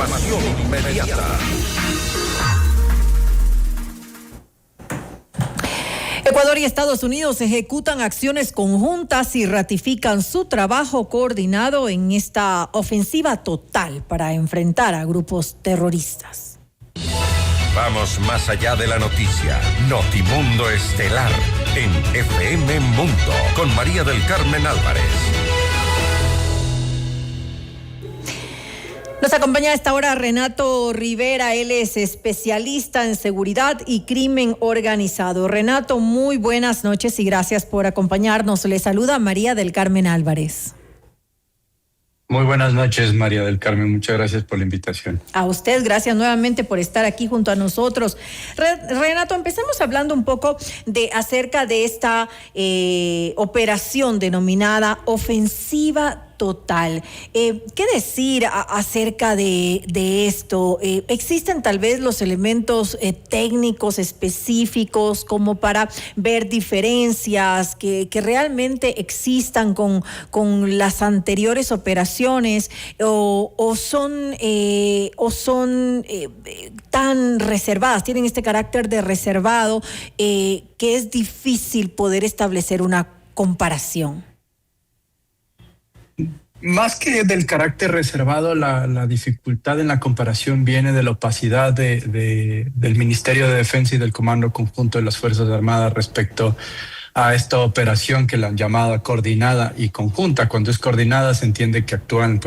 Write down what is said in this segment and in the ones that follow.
Información inmediata. Ecuador y Estados Unidos ejecutan acciones conjuntas y ratifican su trabajo coordinado en esta ofensiva total para enfrentar a grupos terroristas. Vamos más allá de la noticia. Notimundo Estelar en FM Mundo con María del Carmen Álvarez. Nos acompaña a esta hora Renato Rivera, él es especialista en seguridad y crimen organizado. Renato, muy buenas noches y gracias por acompañarnos. Le saluda María del Carmen Álvarez. Muy buenas noches, María del Carmen. Muchas gracias por la invitación. A usted, gracias nuevamente por estar aquí junto a nosotros. Renato, empecemos hablando un poco acerca de esta operación denominada Ofensiva Total. ¿Qué decir acerca de esto? ¿Existen tal vez los elementos técnicos específicos como para ver diferencias que realmente existan con las anteriores operaciones o son tan reservadas, tienen este carácter de reservado que es difícil poder establecer una comparación? Más que del carácter reservado, la dificultad en la comparación viene de la opacidad del Ministerio de Defensa y del Comando Conjunto de las Fuerzas Armadas respecto a esta operación que la han llamado coordinada y conjunta. Cuando es coordinada se entiende que actúan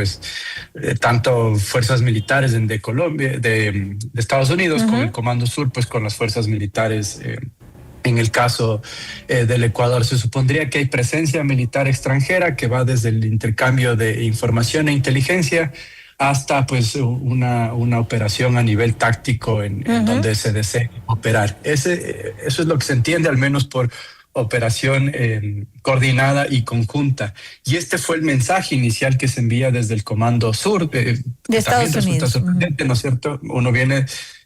tanto fuerzas militares de Colombia, de Estados Unidos, con el Comando Sur, con las fuerzas militares. En el caso del Ecuador, se supondría que hay presencia militar extranjera que va desde el intercambio de información e inteligencia hasta una operación a nivel táctico en donde se desee operar. Eso es lo que se entiende, al menos por operación coordinada y conjunta. Y este fue el mensaje inicial que se envía desde el Comando Sur. De Estados Unidos. Resulta sorprendente, ¿no es cierto?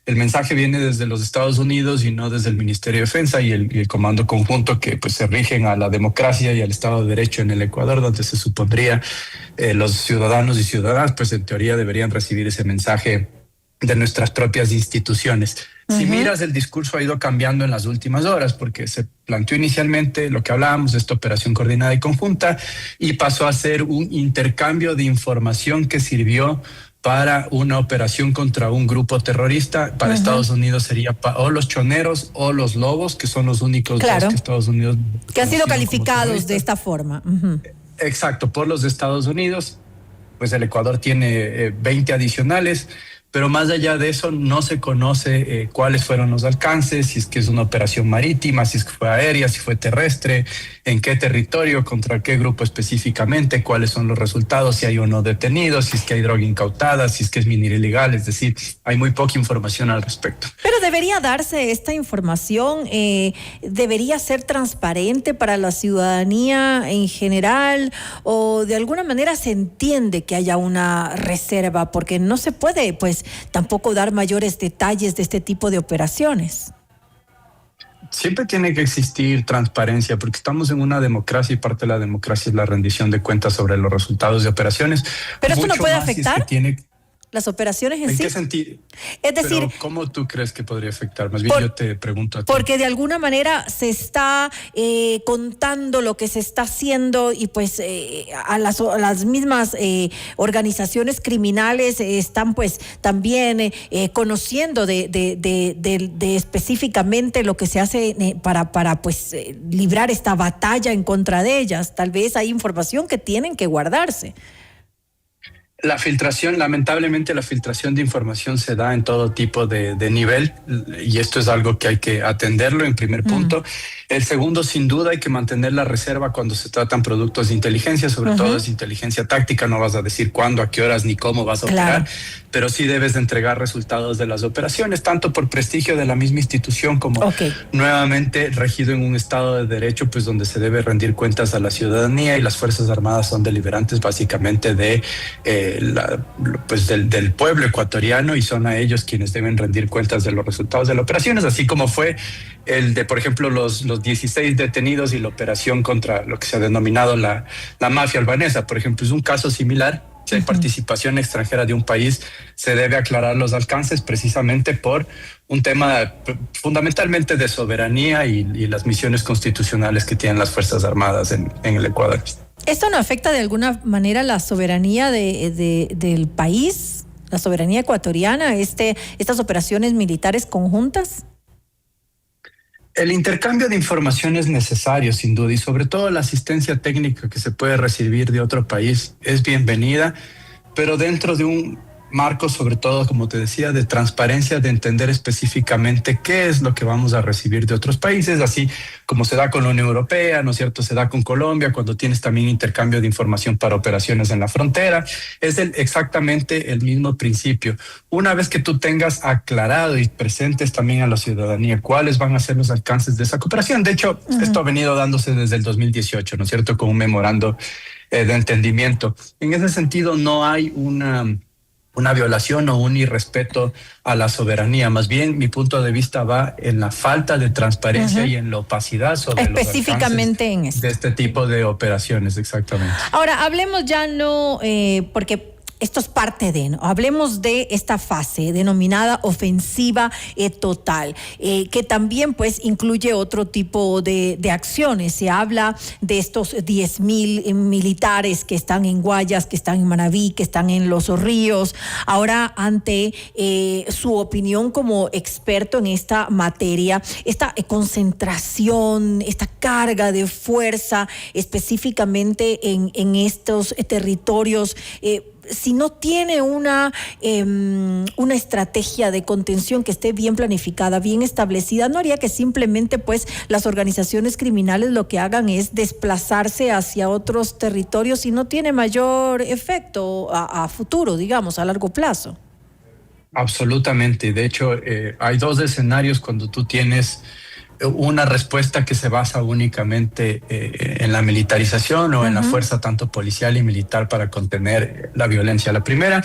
El mensaje viene desde los Estados Unidos y no desde el Ministerio de Defensa y el Comando Conjunto, que se rigen a la democracia y al Estado de Derecho en el Ecuador, donde se supondría los ciudadanos y ciudadanas, en teoría deberían recibir ese mensaje de nuestras propias instituciones. Si miras, el discurso ha ido cambiando en las últimas horas, porque se planteó inicialmente lo que hablábamos de esta operación coordinada y conjunta y pasó a ser un intercambio de información que sirvió para una operación contra un grupo terrorista. Para Estados Unidos sería o los choneros o los lobos, que son los únicos dos que Estados Unidos... Que han sido calificados de esta forma. Exacto, por los de Estados Unidos. El Ecuador tiene 20 adicionales, pero más allá de eso no se conoce cuáles fueron los alcances, si es que es una operación marítima, si es que fue aérea, si fue terrestre, en qué territorio, contra qué grupo específicamente, cuáles son los resultados, si hay o no detenidos, si es que hay droga incautada, si es que es minera ilegal. Es decir, hay muy poca información al respecto. Pero debería darse esta información, debería ser transparente para la ciudadanía en general, o de alguna manera se entiende que haya una reserva, porque no se puede tampoco dar mayores detalles de este tipo de operaciones. Siempre tiene que existir transparencia, porque estamos en una democracia y parte de la democracia es la rendición de cuentas sobre los resultados de operaciones. Pero esto no puede afectar las operaciones en sí. ¿En qué sentido? Es decir, pero ¿cómo tú crees que podría afectar? Más bien yo te pregunto a ti. Porque de alguna manera se está contando lo que se está haciendo y a las mismas organizaciones criminales están también conociendo de específicamente lo que se hace para librar esta batalla en contra de ellas. Tal vez hay información que tienen que guardarse. La filtración, lamentablemente la filtración de información se da en todo tipo de nivel y esto es algo que hay que atenderlo en primer punto. El segundo, sin duda, hay que mantener la reserva cuando se tratan productos de inteligencia, sobre todo es inteligencia táctica. No vas a decir cuándo, a qué horas ni cómo vas a operar, pero sí debes de entregar resultados de las operaciones, tanto por prestigio de la misma institución como nuevamente regido en un Estado de Derecho, donde se debe rendir cuentas a la ciudadanía y las Fuerzas Armadas son deliberantes básicamente del pueblo ecuatoriano y son a ellos quienes deben rendir cuentas de los resultados de las operaciones, así como fue el de, por ejemplo, los 16 detenidos y la operación contra lo que se ha denominado la mafia albanesa, por ejemplo, es un caso similar Si hay participación extranjera de un país, se debe aclarar los alcances precisamente por un tema fundamentalmente de soberanía y las misiones constitucionales que tienen las Fuerzas Armadas en el Ecuador. ¿Esto no afecta de alguna manera la soberanía del país, la soberanía ecuatoriana, estas operaciones militares conjuntas? El intercambio de información es necesario, sin duda, y sobre todo la asistencia técnica que se puede recibir de otro país es bienvenida, pero dentro de un marco, sobre todo, como te decía, de transparencia, de entender específicamente qué es lo que vamos a recibir de otros países, así como se da con la Unión Europea, ¿no es cierto? Se da con Colombia, cuando tienes también intercambio de información para operaciones en la frontera. Es exactamente el mismo principio. Una vez que tú tengas aclarado y presentes también a la ciudadanía cuáles van a ser los alcances de esa cooperación. De hecho, esto ha venido dándose desde el 2018, ¿no es cierto? Con un memorando de entendimiento. En ese sentido, no hay una violación o un irrespeto a la soberanía. Más bien, mi punto de vista va en la falta de transparencia y en la opacidad sobre específicamente en esto. De este tipo de operaciones, exactamente. Ahora, hablemos ya porque esto es parte de, ¿no? Hablemos de esta fase denominada ofensiva total, que también pues incluye otro tipo de acciones. Se habla de estos 10,000 militares que están en Guayas, que están en Manabí, que están en Los Ríos. Ahora, ante su opinión como experto en esta materia, esta concentración, esta carga de fuerza específicamente en estos territorios, si no tiene una estrategia de contención que esté bien planificada, bien establecida, no haría que simplemente pues las organizaciones criminales lo que hagan es desplazarse hacia otros territorios y no tiene mayor efecto a futuro, digamos, a largo plazo. Absolutamente. De hecho, hay dos escenarios cuando tú tienes una respuesta que se basa únicamente en la militarización o en la fuerza tanto policial y militar para contener la violencia. La primera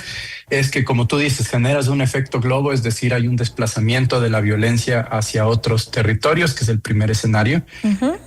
es que, como tú dices, generas un efecto globo, es decir, hay un desplazamiento de la violencia hacia otros territorios, que es el primer escenario.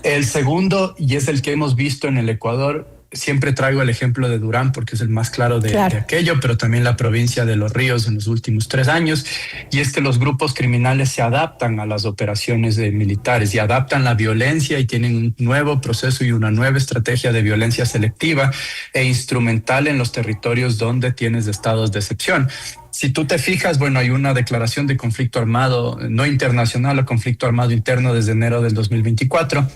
El segundo, y es el que hemos visto en el Ecuador, siempre traigo el ejemplo de Durán porque es el más claro de aquello, pero también la provincia de Los Ríos en los últimos 3 años, y es que los grupos criminales se adaptan a las operaciones militares y adaptan la violencia y tienen un nuevo proceso y una nueva estrategia de violencia selectiva e instrumental en los territorios donde tienes estados de excepción. Si tú te fijas, bueno, hay una declaración de conflicto armado no internacional o conflicto armado interno desde enero del 2024.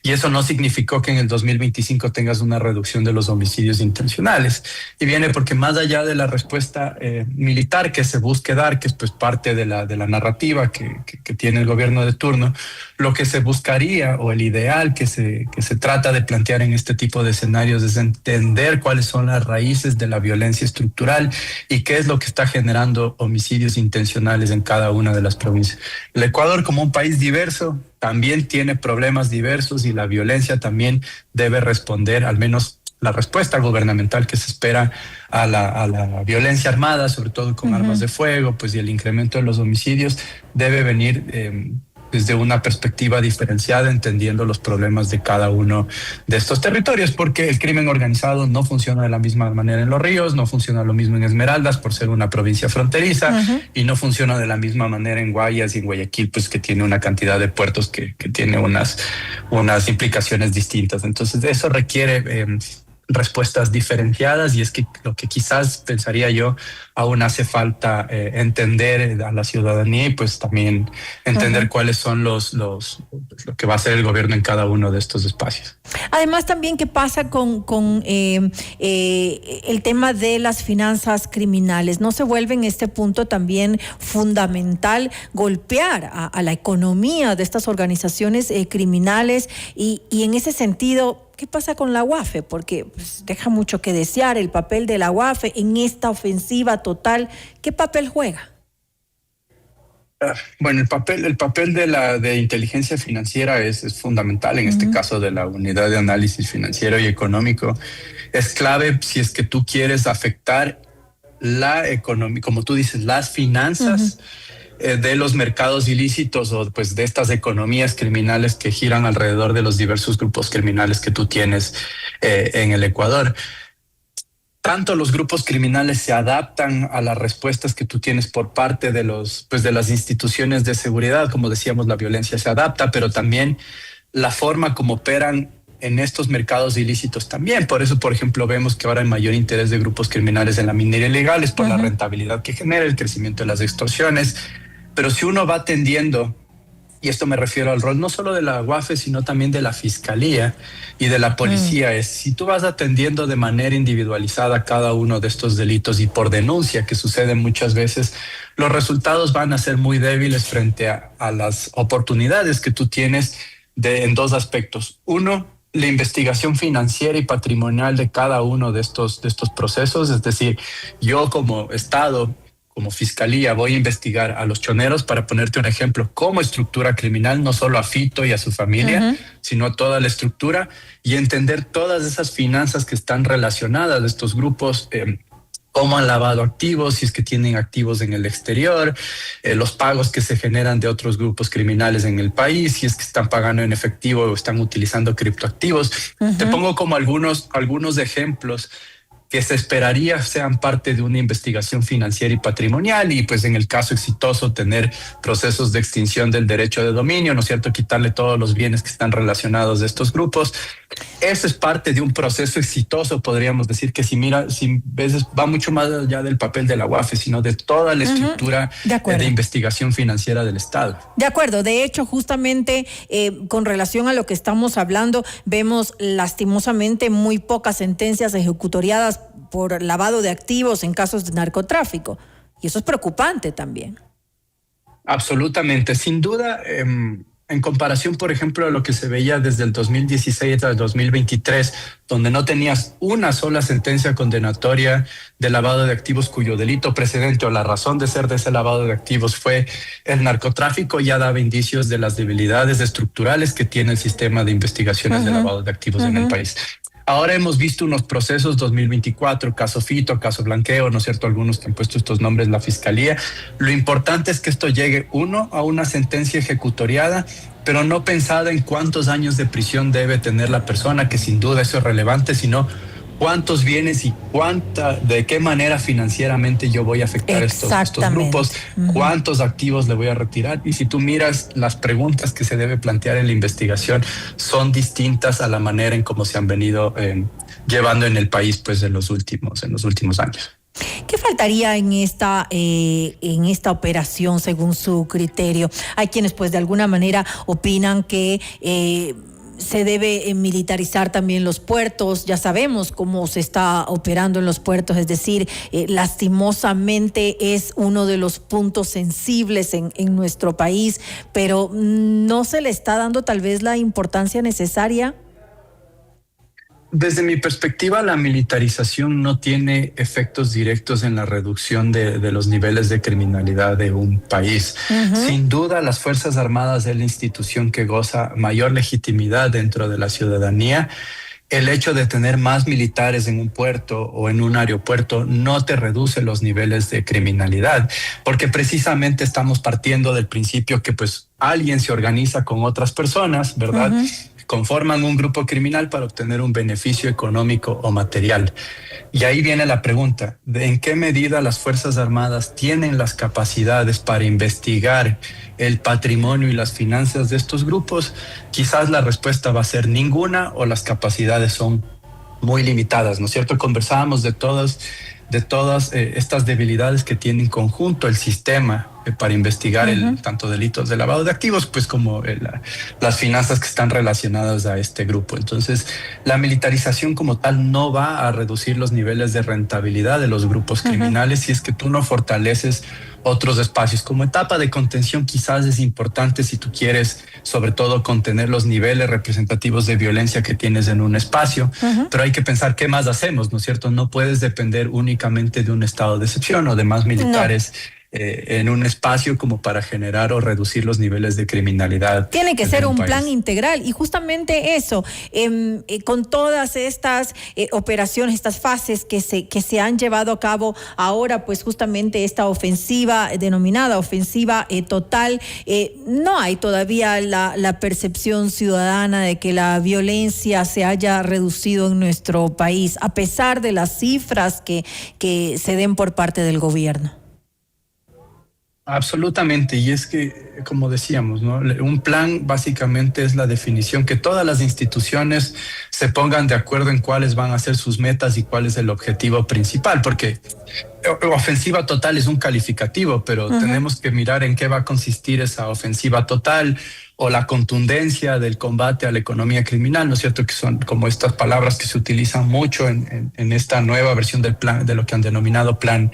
Y eso no significó que en el 2025 tengas una reducción de los homicidios intencionales. Y viene porque más allá de la respuesta militar que se busque dar, que es pues parte de la narrativa que tiene el gobierno de turno, lo que se buscaría o el ideal que se trata de plantear en este tipo de escenarios es entender cuáles son las raíces de la violencia estructural y qué es lo que está generando homicidios intencionales en cada una de las provincias. El Ecuador, como un país diverso, también tiene problemas diversos y la violencia también debe responder, al menos la respuesta gubernamental que se espera a la violencia armada, sobre todo con armas de fuego, pues, y el incremento de los homicidios debe venir desde una perspectiva diferenciada, entendiendo los problemas de cada uno de estos territorios, porque el crimen organizado no funciona de la misma manera en Los Ríos, no funciona lo mismo en Esmeraldas por ser una provincia fronteriza, y no funciona de la misma manera en Guayas y en Guayaquil, pues que tiene una cantidad de puertos que tiene unas implicaciones distintas. Entonces eso requiere respuestas diferenciadas, y es que lo que quizás pensaría yo aún hace falta entender a la ciudadanía y pues también entender cuáles son lo que va a hacer el gobierno en cada uno de estos espacios. Además, también qué pasa con el tema de las finanzas criminales. ¿No se vuelve en este punto también fundamental golpear a la economía de estas organizaciones criminales? Y en ese sentido, ¿qué pasa con la UAFE? Porque pues, deja mucho que desear el papel de la UAFE en esta ofensiva total. ¿Qué papel juega? Bueno, el papel de inteligencia financiera es fundamental, en este caso de la unidad de análisis financiero y económico. Es clave si es que tú quieres afectar la economía, como tú dices, las finanzas de los mercados ilícitos o pues de estas economías criminales que giran alrededor de los diversos grupos criminales que tú tienes en el Ecuador. tanto los grupos criminales se adaptan a las respuestas que tú tienes por parte de de las instituciones de seguridad, como decíamos, la violencia se adapta, pero también la forma como operan en estos mercados ilícitos también. Por eso, por ejemplo, vemos que ahora hay mayor interés de grupos criminales en la minería ilegal, es por la rentabilidad que genera, el crecimiento de las extorsiones. Pero si uno va atendiendo, y esto me refiero al rol no solo de la UAFE, sino también de la Fiscalía y de la Policía, es si tú vas atendiendo de manera individualizada cada uno de estos delitos y por denuncia, que sucede muchas veces, los resultados van a ser muy débiles frente a las oportunidades que tú tienes en dos aspectos. Uno, la investigación financiera y patrimonial de cada uno de estos procesos, es decir, yo como Estado, como Fiscalía, voy a investigar a los choneros, para ponerte un ejemplo, como estructura criminal, no solo a Fito y a su familia, sino a toda la estructura, y entender todas esas finanzas que están relacionadas de estos grupos, cómo han lavado activos, si es que tienen activos en el exterior, los pagos que se generan de otros grupos criminales en el país, si es que están pagando en efectivo o están utilizando criptoactivos. Te pongo como algunos ejemplos que se esperaría sean parte de una investigación financiera y patrimonial, y pues en el caso exitoso tener procesos de extinción del derecho de dominio, ¿no es cierto?, quitarle todos los bienes que están relacionados de estos grupos. Eso es parte de un proceso exitoso, podríamos decir, que si veces va mucho más allá del papel de la UAFE, sino de toda la estructura de investigación financiera del Estado. De acuerdo. De hecho, justamente con relación a lo que estamos hablando, vemos lastimosamente muy pocas sentencias ejecutoriadas por lavado de activos en casos de narcotráfico. Y eso es preocupante también. Absolutamente. Sin duda, en comparación, por ejemplo, a lo que se veía desde el 2016 al 2023, donde no tenías una sola sentencia condenatoria de lavado de activos cuyo delito precedente o la razón de ser de ese lavado de activos fue el narcotráfico, ya daba indicios de las debilidades estructurales que tiene el sistema de investigaciones de lavado de activos en el país. Ahora hemos visto unos procesos 2024, caso Fito, caso Blanqueo, ¿no es cierto? Algunos que han puesto estos nombres la Fiscalía. Lo importante es que esto llegue, uno, a una sentencia ejecutoriada, pero no pensada en cuántos años de prisión debe tener la persona, que sin duda eso es relevante, sino cuántos bienes y de qué manera financieramente yo voy a afectar estos grupos, cuántos activos le voy a retirar. Y si tú miras las preguntas que se debe plantear en la investigación, son distintas a la manera en cómo se han venido llevando en el país pues en los últimos años. ¿Qué faltaría en esta operación según su criterio? Hay quienes pues de alguna manera opinan que se debe militarizar también los puertos. Ya sabemos cómo se está operando en los puertos, es decir, lastimosamente es uno de los puntos sensibles en nuestro país, pero no se le está dando tal vez la importancia necesaria. Desde mi perspectiva, la militarización no tiene efectos directos en la reducción de los niveles de criminalidad de un país. Sin duda, las Fuerzas Armadas es la institución que goza mayor legitimidad dentro de la ciudadanía. El hecho de tener más militares en un puerto o en un aeropuerto no te reduce los niveles de criminalidad, porque precisamente estamos partiendo del principio que pues alguien se organiza con otras personas, ¿verdad?, conforman un grupo criminal para obtener un beneficio económico o material. Y ahí viene la pregunta, ¿de en qué medida las Fuerzas Armadas tienen las capacidades para investigar el patrimonio y las finanzas de estos grupos? Quizás la respuesta va a ser ninguna, o las capacidades son muy limitadas, ¿no es cierto? Conversábamos de todas estas debilidades que tiene en conjunto el sistema para investigar tanto delitos de lavado de activos pues como las finanzas que están relacionadas a este grupo. Entonces, la militarización como tal no va a reducir los niveles de rentabilidad de los grupos criminales si es que tú no fortaleces otros espacios. Como etapa de contención quizás es importante si tú quieres sobre todo contener los niveles representativos de violencia que tienes en un espacio, pero hay que pensar qué más hacemos, ¿no es cierto? No puedes depender únicamente de un estado de excepción o de más militares en un espacio como para generar o reducir los niveles de criminalidad. Tiene que ser un país. plan integral y justamente eso, con todas estas operaciones, estas fases que se han llevado a cabo ahora, pues justamente esta ofensiva denominada ofensiva total, no hay todavía la percepción ciudadana de que la violencia se haya reducido en nuestro país, a pesar de las cifras que se den por parte del gobierno. Absolutamente, y es que, como decíamos, ¿no? Un plan básicamente es la definición que todas las instituciones se pongan de acuerdo en cuáles van a ser sus metas y cuál es el objetivo principal, porque ofensiva total es un calificativo, pero tenemos que mirar en qué va a consistir esa ofensiva total o la contundencia del combate a la economía criminal, ¿no es cierto? Que son como estas palabras que se utilizan mucho en esta nueva versión del plan, de lo que han denominado Plan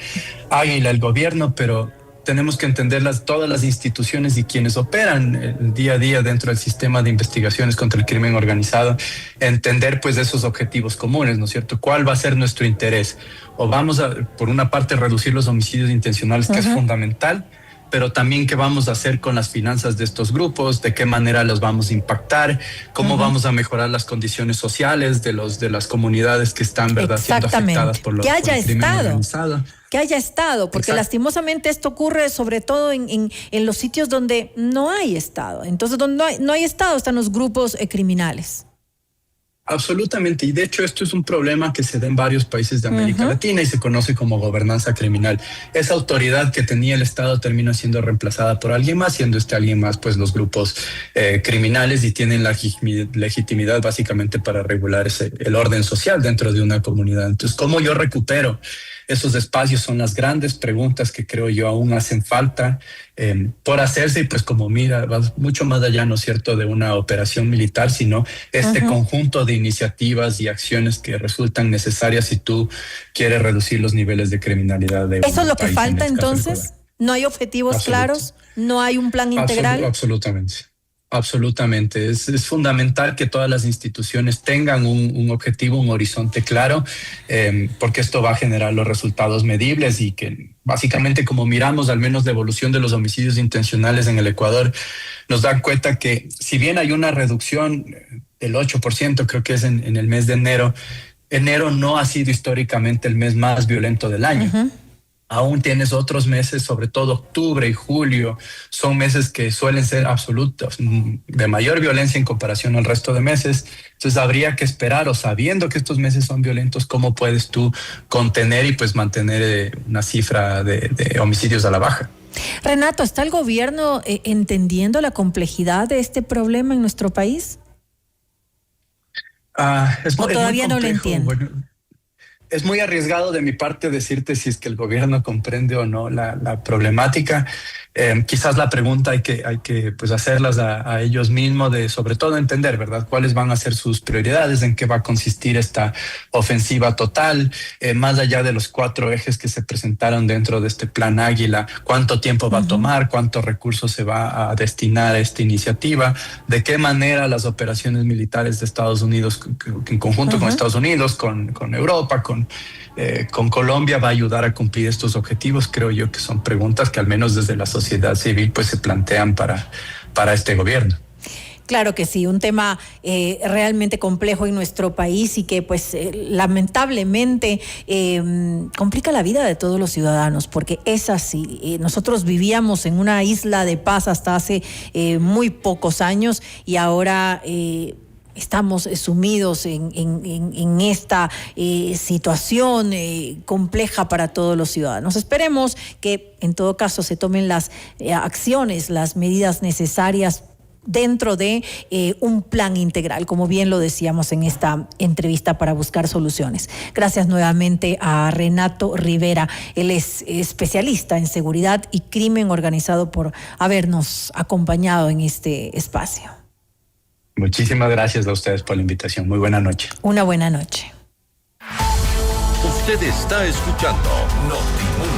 Águila el gobierno, pero tenemos que entenderlas todas las instituciones y quienes operan el día a día dentro del sistema de investigaciones contra el crimen organizado, entender pues esos objetivos comunes, ¿no es cierto? ¿Cuál va a ser nuestro interés? O vamos a, por una parte, reducir los homicidios intencionales, que es fundamental, pero también qué vamos a hacer con las finanzas de estos grupos, de qué manera los vamos a impactar, cómo vamos a mejorar las condiciones sociales de las comunidades que están, ¿verdad?, siendo afectadas por los crimen organizado. Que haya estado, porque lastimosamente esto ocurre sobre todo en los sitios donde no hay Estado. Entonces, donde no hay Estado están los grupos criminales. Absolutamente, y de hecho esto es un problema que se da en varios países de América Latina y se conoce como gobernanza criminal. Esa autoridad que tenía el Estado termina siendo reemplazada por alguien más, siendo alguien más pues los grupos criminales, y tienen la legitimidad básicamente para regular el orden social dentro de una comunidad. Entonces, ¿cómo yo recupero esos espacios? Son las grandes preguntas que creo yo aún hacen falta por hacerse, y pues como mira, va mucho más allá, ¿no es cierto?, de una operación militar, sino este conjunto de iniciativas y acciones que resultan necesarias si tú quieres reducir los niveles de criminalidad de ¿Eso es lo que falta entonces? ¿No hay objetivos claros? ¿No hay un plan integral? Absolutamente. Es fundamental que todas las instituciones tengan un objetivo, un horizonte claro, porque esto va a generar los resultados medibles, y que básicamente, como miramos al menos la evolución de los homicidios intencionales en el Ecuador, nos dan cuenta que si bien hay una reducción del 8%, creo que es en el mes de enero no ha sido históricamente el mes más violento del año. Aún tienes otros meses, sobre todo octubre y julio, son meses que suelen ser absolutos, de mayor violencia en comparación al resto de meses. Entonces habría que esperar, o sabiendo que estos meses son violentos, cómo puedes tú contener y pues mantener una cifra de homicidios a la baja. Renato, ¿está el gobierno entendiendo la complejidad de este problema en nuestro país? ¿O todavía no lo entiende? Bueno, es muy arriesgado de mi parte decirte si es que el gobierno comprende o no la problemática. Quizás la pregunta hay que pues hacerlas a ellos mismos, de sobre todo entender, ¿verdad?, cuáles van a ser sus prioridades, en qué va a consistir esta ofensiva total, más allá de los 4 ejes que se presentaron dentro de este Plan Águila, cuánto tiempo va a tomar, cuántos recursos se va a destinar a esta iniciativa, de qué manera las operaciones militares de Estados Unidos, en conjunto con Estados Unidos, con Europa, con Colombia, va a ayudar a cumplir estos objetivos. Creo yo que son preguntas que al menos desde la sociedad civil pues se plantean para este gobierno. Claro que sí, un tema realmente complejo en nuestro país y que pues lamentablemente complica la vida de todos los ciudadanos, porque es así. Nosotros vivíamos en una isla de paz hasta hace muy pocos años, y ahora estamos sumidos en esta situación compleja para todos los ciudadanos. Esperemos que en todo caso se tomen las acciones, las medidas necesarias dentro de un plan integral, como bien lo decíamos en esta entrevista, para buscar soluciones. Gracias nuevamente a Renato Rivera. Él es especialista en seguridad y crimen organizado, por habernos acompañado en este espacio. Muchísimas gracias a ustedes por la invitación. Muy buena noche. Una buena noche. Usted está escuchando Notimundo.